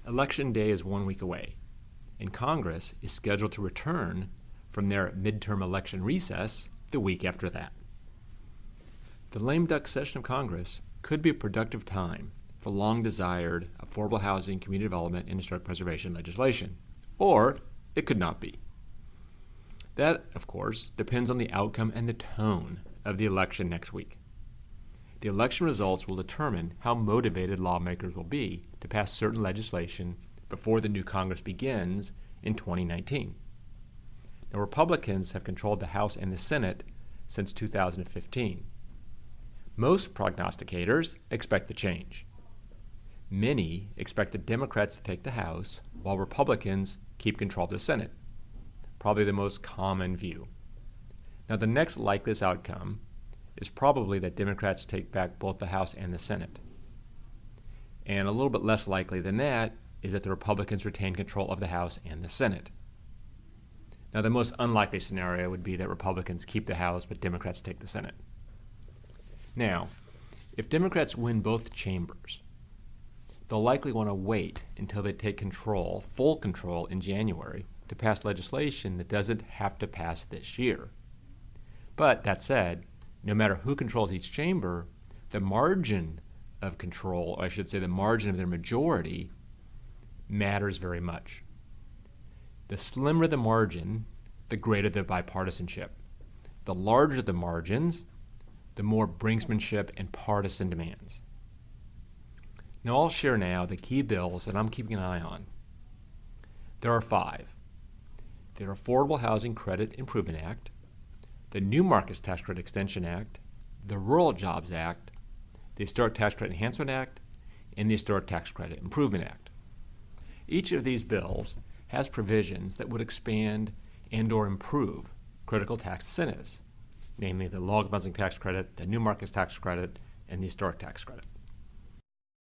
Election Day is 1 week away, and Congress is scheduled to return from their midterm election recess the week after that. The lame duck session of Congress could be a productive time for long-desired affordable housing, community development, and historic preservation legislation, or it could not be. That, of course, depends on the outcome and the tone of the election next week. The election results will determine how motivated lawmakers will be to pass certain legislation before the new Congress begins in 2019. Now, Republicans have controlled the House and the Senate since 2015. Most prognosticators expect the change. Many expect the Democrats to take the House while Republicans keep control of the Senate. Probably the most common view. Now, the next likeliest outcome is probably that Democrats take back both the House and the Senate. And a little bit less likely than that is that the Republicans retain control of the House and the Senate. Now, the most unlikely scenario would be that Republicans keep the House but Democrats take the Senate. Now, if Democrats win both chambers, they'll likely want to wait until they take control, full control, in January to pass legislation that doesn't have to pass this year. But that said, no matter who controls each chamber, the margin of control, or I should say the margin of their majority, matters very much. The slimmer the margin, the greater the bipartisanship. The larger the margins, the more brinksmanship and partisan demands. Now, I'll share now the key bills that I'm keeping an eye on. There are 5. The Affordable Housing Credit Improvement Act, the New Markets Tax Credit Extension Act, the Rural Jobs Act, the Historic Tax Credit Enhancement Act, and the Historic Tax Credit Improvement Act. Each of these bills has provisions that would expand and or improve critical tax incentives, namely the Low Income Housing Tax Credit, the New Markets Tax Credit, and the Historic Tax Credit.